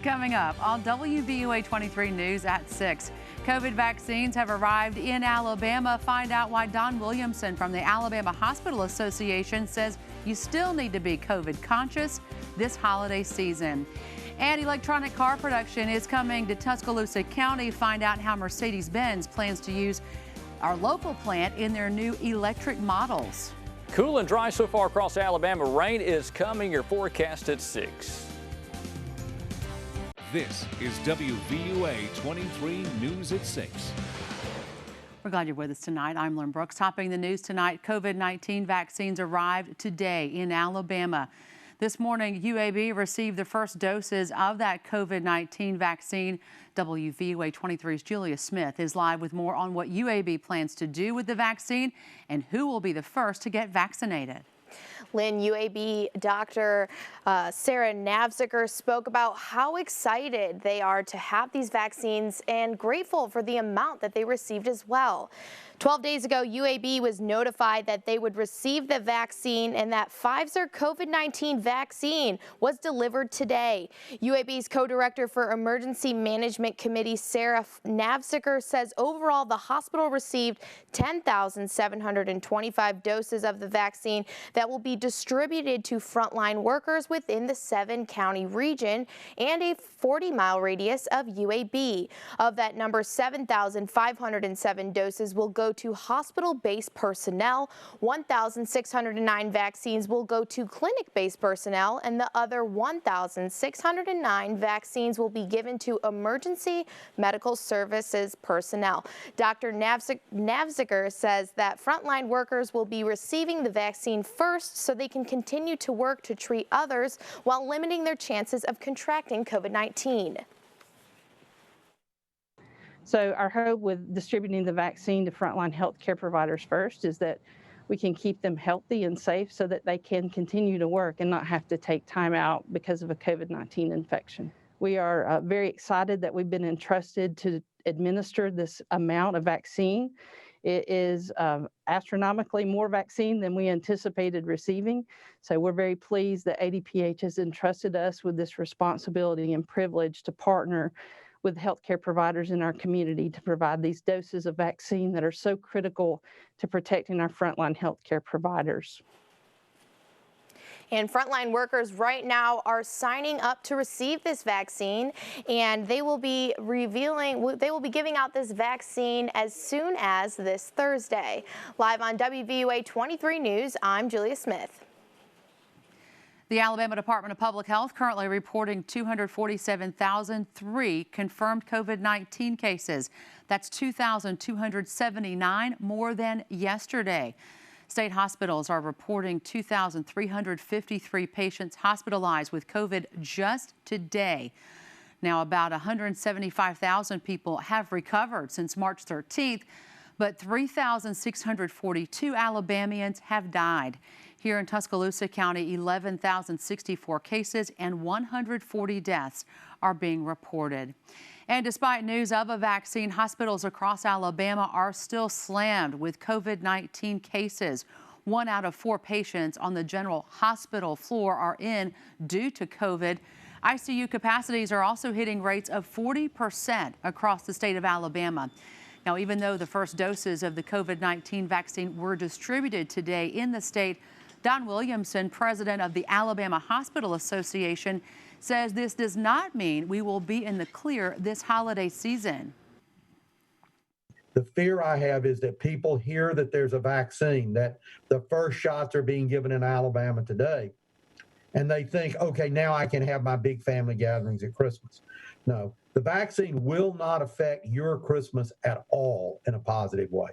coming up on WVUA 23 News at 6. COVID vaccines have arrived in Alabama. Find out why Don Williamson from the Alabama Hospital Association says you still need to be COVID conscious this holiday season. And electronic car production is coming to Tuscaloosa County. Find out how Mercedes-Benz plans to use our local plant in their new electric models. Cool and dry so far across Alabama. Rain is coming. Your forecast at 6. This is WVUA 23 News at 6. We're glad you're with us tonight. I'm Lynn Brooks. Topping the news tonight, COVID-19 vaccines arrived today in Alabama. This morning, UAB received the first doses of that COVID-19 vaccine. WVUA 23's Julia Smith is live with more on what UAB plans to do with the vaccine and who will be the first to get vaccinated. Lynn, UAB Dr. Sarah Navziger spoke about how excited they are to have these vaccines and grateful for the amount that they received as well. 12 days ago, UAB was notified that they would receive the vaccine and that Pfizer COVID-19 vaccine was delivered today. UAB's co-director for Emergency Management Committee, Sarah Navziger, says overall the hospital received 10,725 doses of the vaccine that will be distributed to frontline workers within the 7-county region and a 40-mile radius of UAB. Of that number, 7,507 doses will go to hospital-based personnel, 1,609 vaccines will go to clinic-based personnel, and the other 1,609 vaccines will be given to emergency medical services personnel. Dr. Navziger says that frontline workers will be receiving the vaccine first so they can continue to work to treat others while limiting their chances of contracting COVID-19. So our hope with distributing the vaccine to frontline healthcare providers first is that we can keep them healthy and safe so that they can continue to work and not have to take time out because of a COVID-19 infection. We are very excited that we've been entrusted to administer this amount of vaccine. It is astronomically more vaccine than we anticipated receiving. So we're very pleased that ADPH has entrusted us with this responsibility and privilege to partner with healthcare providers in our community to provide these doses of vaccine that are so critical to protecting our frontline healthcare providers. And frontline workers right now are signing up to receive this vaccine, and they will be giving out this vaccine as soon as this Thursday. Live on WVUA 23 News, I'm Julia Smith. The Alabama Department of Public Health currently reporting 247,003 confirmed COVID-19 cases. That's 2,279 more than yesterday. State hospitals are reporting 2,353 patients hospitalized with COVID just today. Now, about 175,000 people have recovered since March 13th, but 3,642 Alabamians have died. Here in Tuscaloosa County, 11,064 cases and 140 deaths are being reported. And despite news of a vaccine, hospitals across Alabama are still slammed with COVID-19 cases. 1 out of 4 patients on the general hospital floor are in due to COVID. ICU capacities are also hitting rates of 40% across the state of Alabama. Now, even though the first doses of the COVID-19 vaccine were distributed today in the state, Don Williamson, president of the Alabama Hospital Association, says this does not mean we will be in the clear this holiday season. The fear I have is that people hear that there's a vaccine, that the first shots are being given in Alabama today, and they think, okay, now I can have my big family gatherings at Christmas. No, the vaccine will not affect your Christmas at all in a positive way.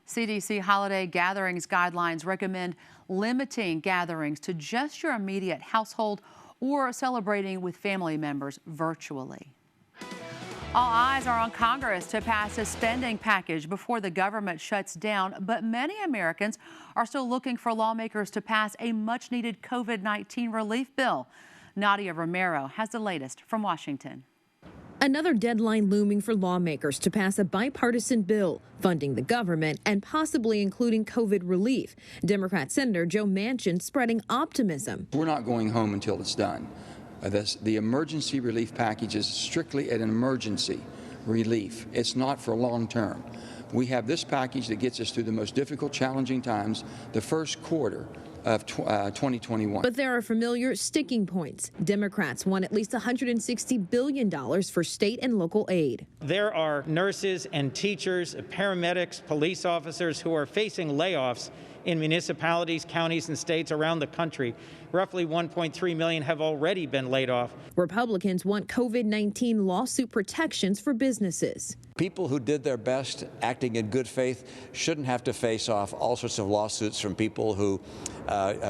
CDC holiday gatherings guidelines recommend limiting gatherings to just your immediate household or celebrating with family members virtually. All eyes are on Congress to pass a spending package before the government shuts down, but many Americans are still looking for lawmakers to pass a much-needed COVID-19 relief bill. Nadia Romero has the latest from Washington. Another deadline looming for lawmakers to pass a bipartisan bill funding the government and possibly including COVID relief. Democrat Senator Joe Manchin spreading optimism. We're not going home until it's done. The emergency relief package is strictly an emergency relief. It's not for long term. We have this package that gets us through the most difficult, challenging times, the first quarter of 2021. But there are familiar sticking points. Democrats want at least $160 billion for state and local aid. There are nurses and teachers, paramedics, police officers who are facing layoffs in municipalities, counties, and states around the country. Roughly 1.3 million have already been laid off. Republicans want COVID-19 lawsuit protections for businesses. People who did their best, acting in good faith, shouldn't have to face off all sorts of lawsuits from people who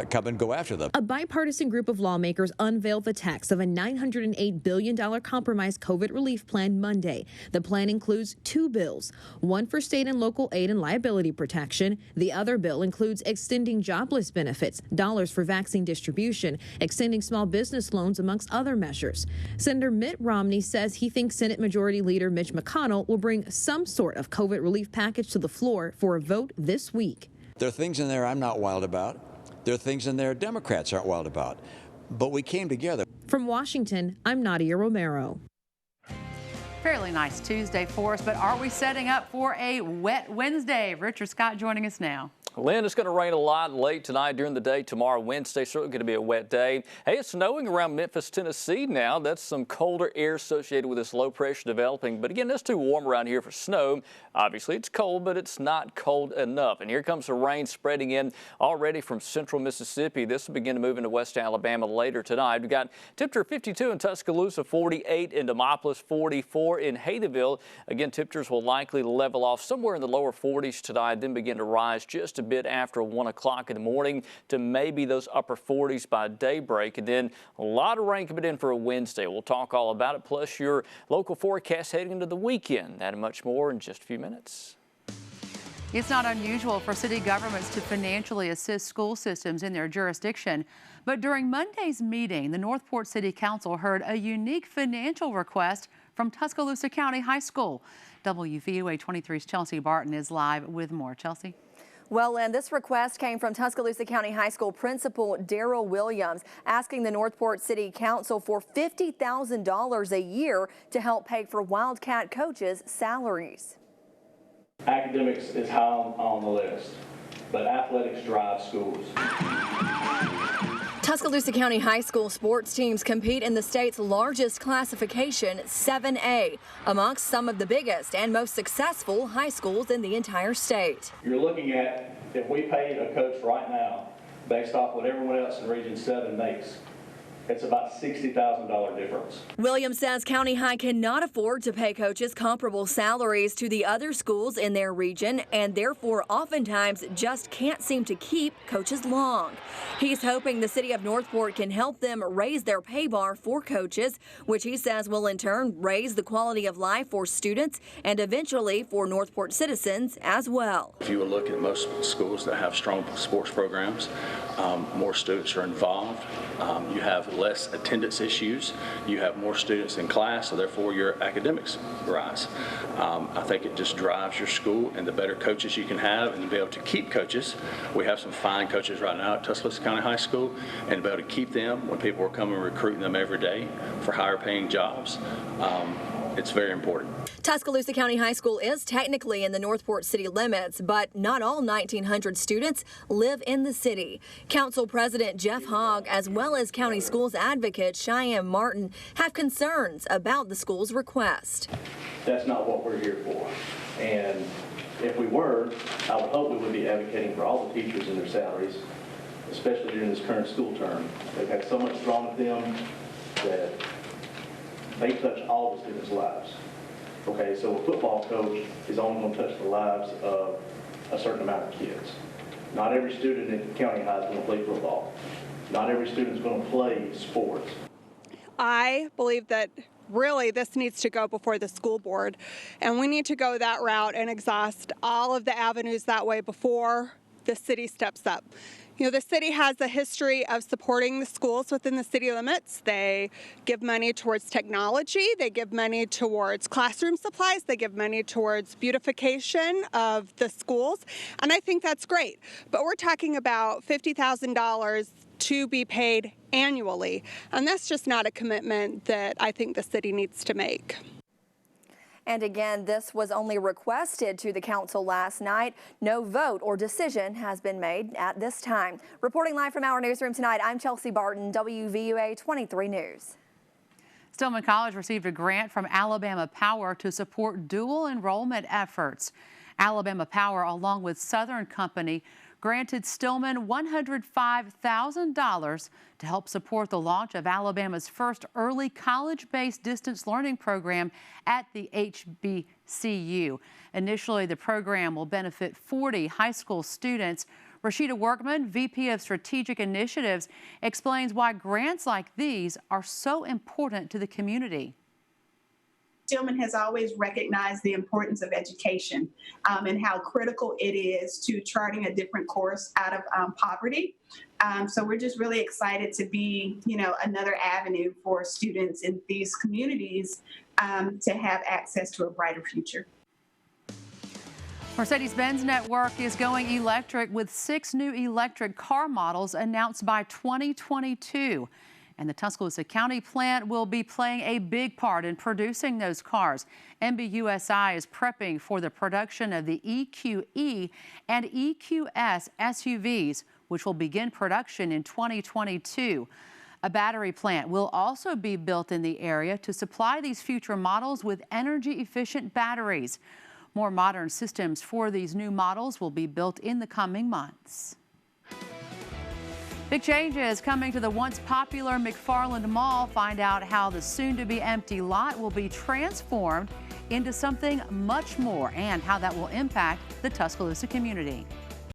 come and go after them. A bipartisan group of lawmakers unveiled the text of a $908 billion compromise COVID relief plan Monday. The plan includes two bills, one for state and local aid and liability protection. The other bill includes extending jobless benefits, dollars for vaccine distribution, extending small business loans, amongst other measures. Senator Mitt Romney says he thinks Senate Majority Leader Mitch McConnell will bring some sort of COVID relief package to the floor for a vote this week. There are things in there I'm not wild about. There are things in there Democrats aren't wild about. But we came together. From Washington, I'm Nadia Romero. Fairly nice Tuesday for us, but are we setting up for a wet Wednesday? Richard Scott joining us now. Lynn, it's going to rain a lot late tonight during the day. Tomorrow, Wednesday, certainly going to be a wet day. Hey, it's snowing around Memphis, Tennessee now. That's some colder air associated with this low pressure developing. But again, it's too warm around here for snow. Obviously, it's cold, but it's not cold enough. And here comes the rain spreading in already from central Mississippi. This will begin to move into west Alabama later tonight. We've got temperature 52 in Tuscaloosa, 48 in Demopolis, 44 in Haydenville. Again, temperatures will likely level off somewhere in the lower 40s tonight, then begin to rise just a bit after 1 o'clock in the morning to maybe those upper 40s by daybreak. And then a lot of rain coming in for a Wednesday. We'll talk all about it, plus your local forecast heading into the weekend. That and much more in just a few minutes. It's not unusual for city governments to financially assist school systems in their jurisdiction. But during Monday's meeting, the Northport City Council heard a unique financial request from Tuscaloosa County High School. WVUA 23's Chelsea Barton is live with more. Chelsea? Well, Lynn, this request came from Tuscaloosa County High School Principal Daryl Williams, asking the Northport City Council for $50,000 a year to help pay for Wildcat coaches' salaries. Academics is high on the list, but athletics drive schools. Tuscaloosa County High School sports teams compete in the state's largest classification, 7A, amongst some of the biggest and most successful high schools in the entire state. You're looking at, if we paid a coach right now, based off what everyone else in Region 7 makes, it's about $60,000 difference. Williams says County High cannot afford to pay coaches comparable salaries to the other schools in their region, and therefore oftentimes just can't seem to keep coaches long. He's hoping the city of Northport can help them raise their pay bar for coaches, which he says will in turn raise the quality of life for students and eventually for Northport citizens as well. If you would look at most schools that have strong sports programs, more students are involved. You have less attendance issues. You have more students in class, so therefore your academics rise. I think it just drives your school, and the better coaches you can have and to be able to keep coaches. We have some fine coaches right now at Tuscaloosa County High School, and to be able to keep them when people are coming and recruiting them every day for higher paying jobs. It's very important. Tuscaloosa County High School is technically in the Northport city limits, but not all 1,900 students live in the city. Council President Jeff Hogg, as well as county schools advocate Cheyenne Martin, have concerns about the school's request. That's not what we're here for. And if we were, I would hope we would be advocating for all the teachers and their salaries, especially during this current school term. They've had so much wrong with them that they touch all the students' lives. Okay, so a football coach is only going to touch the lives of a certain amount of kids. Not every student at County High is going to play football. Not every student is going to play sports. I believe that really this needs to go before the school board, and we need to go that route and exhaust all of the avenues that way before the city steps up. You know, the city has a history of supporting the schools within the city limits. They give money towards technology. They give money towards classroom supplies. They give money towards beautification of the schools. And I think that's great. But we're talking about $50,000 to be paid annually. And that's just not a commitment that I think the city needs to make. And again, this was only requested to the council last night. No vote or decision has been made at this time. Reporting live from our newsroom tonight, I'm Chelsea Barton, WVUA 23 News. Stillman College received a grant from Alabama Power to support dual enrollment efforts. Alabama Power, along with Southern Company, granted Stillman $105,000 to help support the launch of Alabama's first early college-based distance learning program at the HBCU. Initially, the program will benefit 40 high school students. Rashida Workman, VP of Strategic Initiatives, explains why grants like these are so important to the community. Stillman has always recognized the importance of education and how critical it is to charting a different course out of poverty. So we're just really excited to be, another avenue for students in these communities to have access to a brighter future. Mercedes-Benz network is going electric with 6 new electric car models announced by 2022. And the Tuscaloosa County plant will be playing a big part in producing those cars. MBUSI is prepping for the production of the EQE and EQS SUVs, which will begin production in 2022. A battery plant will also be built in the area to supply these future models with energy-efficient batteries. More modern systems for these new models will be built in the coming months. Big changes coming to the once popular McFarland Mall. Find out how the soon-to-be empty lot will be transformed into something much more and how that will impact the Tuscaloosa community.